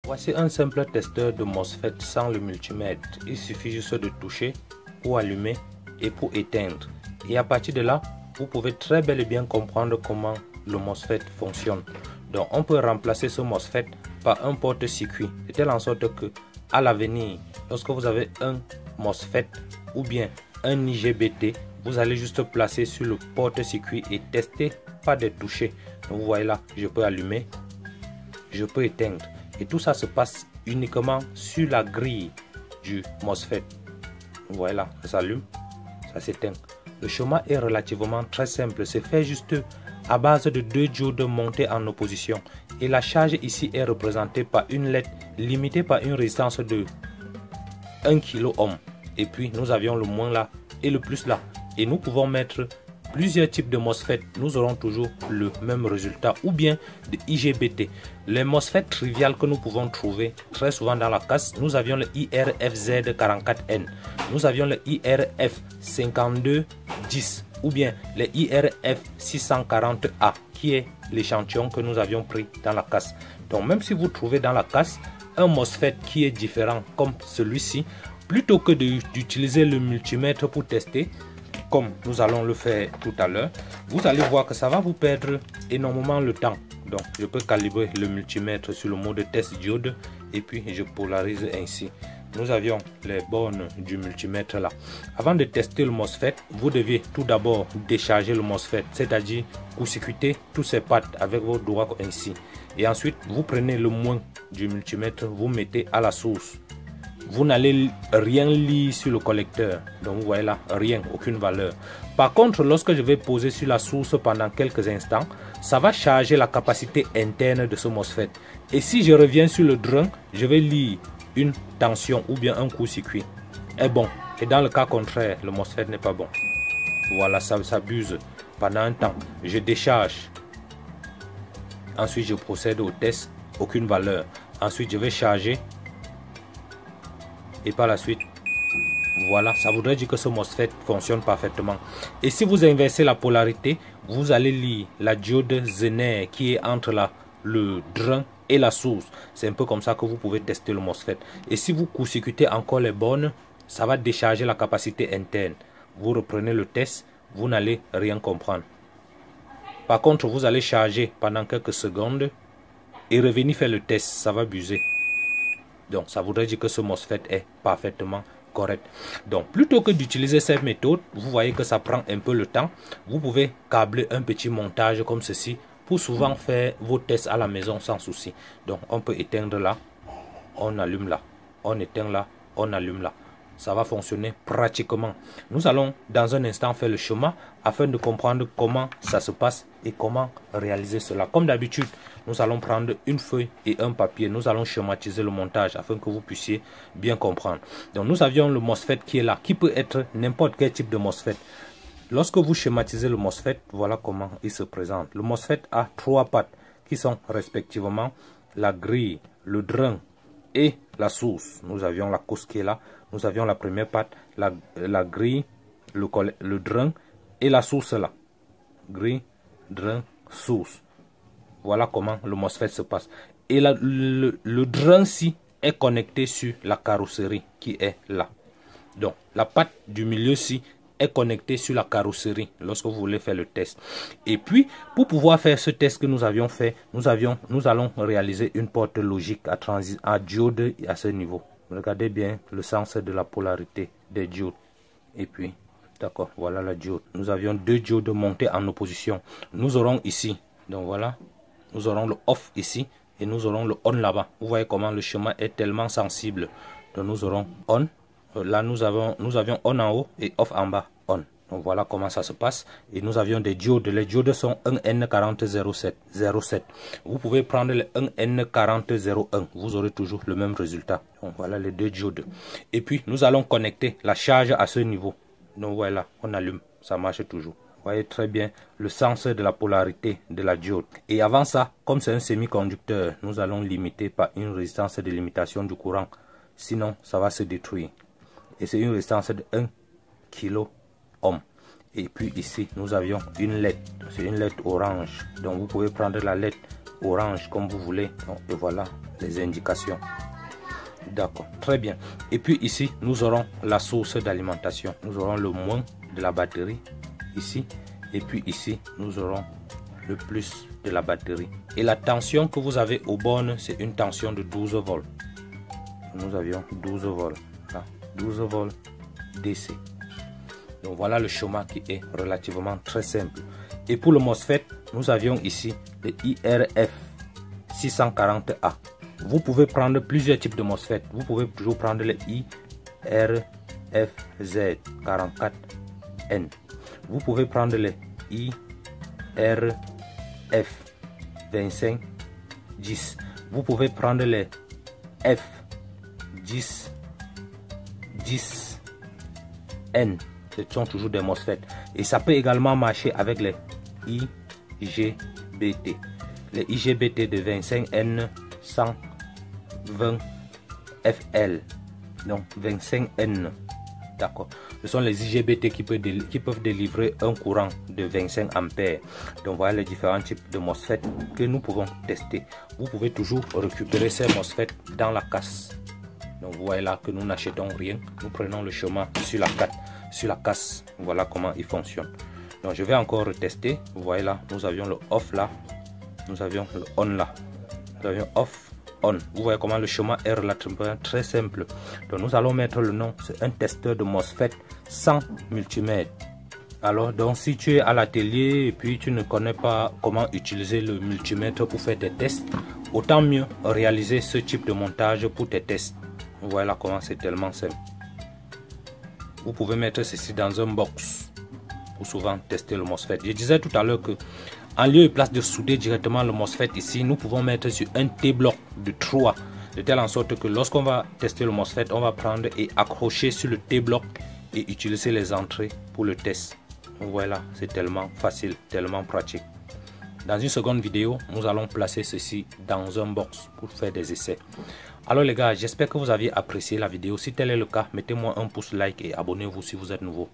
Voici un simple testeur de MOSFET sans le multimètre. Il suffit juste de toucher pour allumer et pour éteindre. Et à partir de là, vous pouvez très bel et bien comprendre comment le MOSFET fonctionne. Donc on peut remplacer ce MOSFET par un porte-circuit de telle en sorte que à l'avenir, lorsque vous avez un MOSFET ou bien un IGBT, vous allez juste placer sur le porte-circuit et tester par des touchés. Donc vous voyez là, je peux allumer, je peux éteindre. Et tout ça se passe uniquement sur la grille du MOSFET. Vous voyez là, ça s'allume, ça s'éteint. Le schéma est relativement très simple. C'est fait juste à base de deux diodes montées en opposition. Et la charge ici est représentée par une LED limitée par une résistance de 1 kΩ. Et puis nous avions le moins là et le plus là. Et nous pouvons mettre plusieurs types de MOSFET, nous aurons toujours le même résultat, ou bien de IGBT. Les MOSFET triviales que nous pouvons trouver très souvent dans la casse, nous avions le IRFZ44N, nous avions le IRF5210, ou bien le IRF640A, qui est l'échantillon que nous avions pris dans la casse. Donc même si vous trouvez dans la casse un MOSFET qui est différent comme celui-ci, plutôt que d'utiliser le multimètre pour tester, comme nous allons le faire tout à l'heure, vous allez voir que ça va vous perdre énormément le temps. Donc je peux calibrer le multimètre sur le mode test diode et puis je polarise ainsi. Nous avions les bornes du multimètre là. Avant de tester le MOSFET, vous devez tout d'abord décharger le MOSFET, c'est-à-dire court-circuiter tous ses pattes avec vos doigts ainsi. Et ensuite, vous prenez le moins du multimètre, vous mettez à la source. Vous n'allez rien lire sur le collecteur. Donc vous voyez là, rien, aucune valeur. Par contre, lorsque je vais poser sur la source pendant quelques instants, ça va charger la capacité interne de ce MOSFET. Et si je reviens sur le drain, je vais lire une tension ou bien un court-circuit. Est bon. Et dans le cas contraire, le MOSFET n'est pas bon. Voilà, ça s'abuse pendant un temps. Je décharge. Ensuite, je procède au test. Aucune valeur. Ensuite, je vais charger. Et par la suite, voilà, ça voudrait dire que ce MOSFET fonctionne parfaitement. Et si vous inversez la polarité, vous allez lire la diode Zener qui est entre le drain et la source. C'est un peu comme ça que vous pouvez tester le MOSFET. Et si vous court-circuitez encore les bornes, ça va décharger la capacité interne. Vous reprenez le test, vous n'allez rien comprendre. Par contre, vous allez charger pendant quelques secondes et revenir faire le test, ça va buser. Donc, ça voudrait dire que ce MOSFET est parfaitement correct. Donc, plutôt que d'utiliser cette méthode, vous voyez que ça prend un peu le temps. Vous pouvez câbler un petit montage comme ceci pour souvent faire vos tests à la maison sans souci. Donc, on peut éteindre là, on allume là, on éteint là, on allume là. Ça va fonctionner pratiquement. Nous allons dans un instant faire le schéma afin de comprendre comment ça se passe et comment réaliser cela. Comme d'habitude, nous allons prendre une feuille et un papier. Nous allons schématiser le montage afin que vous puissiez bien comprendre. Donc nous avions le MOSFET qui est là, qui peut être n'importe quel type de MOSFET. Lorsque vous schématisez le MOSFET, voilà comment il se présente. Le MOSFET a trois pattes qui sont respectivement la grille, le drain et la source. Nous avions la cause qui est là. Nous avions la première patte, la grille, le drain et la source là. Grille, drain, source. Voilà comment le MOSFET se passe. Et le drain-ci est connecté sur la carrosserie qui est là. Donc la patte du milieu-ci est connectée sur la carrosserie lorsque vous voulez faire le test. Et puis, pour pouvoir faire ce test que nous avions fait, nous allons réaliser une porte logique à diode à ce niveau. Regardez bien le sens de la polarité des diodes. Et puis, d'accord, voilà la diode. Nous avions deux diodes montées en opposition. Nous aurons ici, donc voilà, nous aurons le off ici et nous aurons le on là-bas. Vous voyez comment le schéma est tellement sensible. Donc nous aurons on. Là, nous avions on en haut et off en bas, on. Donc voilà comment ça se passe. Et nous avions des diodes. Les diodes sont 1N4007. Vous pouvez prendre le 1N4001. Vous aurez toujours le même résultat. Donc voilà les deux diodes. Et puis nous allons connecter la charge à ce niveau. Donc voilà, on allume. Ça marche toujours. Vous voyez très bien le sens de la polarité de la diode. Et avant ça, comme c'est un semi-conducteur, nous allons limiter par une résistance de limitation du courant. Sinon, ça va se détruire. Et c'est une résistance de 1 kΩ. Et puis ici, nous avions une LED. C'est une LED orange. Donc vous pouvez prendre la LED orange comme vous voulez. Donc, et voilà les indications. D'accord, très bien. Et puis ici, nous aurons la source d'alimentation. Nous aurons le moins de la batterie ici. Et puis ici, nous aurons le plus de la batterie. Et la tension que vous avez aux bornes, c'est une tension de 12 volts. Nous avions 12 volts. Là, 12 volts DC. Donc voilà le schéma qui est relativement très simple. Et pour le MOSFET, nous avions ici le IRF 640A. Vous pouvez prendre plusieurs types de MOSFET. Vous pouvez toujours prendre le IRFZ44N. Vous pouvez prendre le IRF2510. Vous pouvez prendre le F1010N. Ce sont toujours des MOSFET. Et ça peut également marcher avec les IGBT. Les IGBT de 25N 120FL. Donc 25N. D'accord. Ce sont les IGBT qui peuvent délivrer un courant de 25 ampères. Donc voilà les différents types de MOSFET que nous pouvons tester. Vous pouvez toujours récupérer ces MOSFET dans la casse. Donc vous voyez là que nous n'achetons rien. Nous prenons le chemin sur la casse. Voilà comment il fonctionne. Donc je vais encore retester. Vous voyez là, nous avions le off là. Nous avions le on là. Nous avions off. On. Vous voyez comment le schéma est relativement très simple. Donc nous allons mettre le nom. C'est un testeur de MOSFET sans multimètre. Alors donc si tu es à l'atelier et puis tu ne connais pas comment utiliser le multimètre pour faire des tests, autant mieux réaliser ce type de montage pour tes tests. Vous voyez là comment c'est tellement simple. Vous pouvez mettre ceci dans un box pour souvent tester le MOSFET. Je disais tout à l'heure que en lieu et place de souder directement le MOSFET ici, nous pouvons mettre sur un T-bloc de 3, de telle en sorte que lorsqu'on va tester le MOSFET, on va prendre et accrocher sur le T-bloc et utiliser les entrées pour le test. Voilà, c'est tellement facile, tellement pratique. Dans une seconde vidéo, nous allons placer ceci dans un box pour faire des essais. Alors les gars, j'espère que vous avez apprécié la vidéo. Si tel est le cas, mettez-moi un pouce like et abonnez-vous si vous êtes nouveau.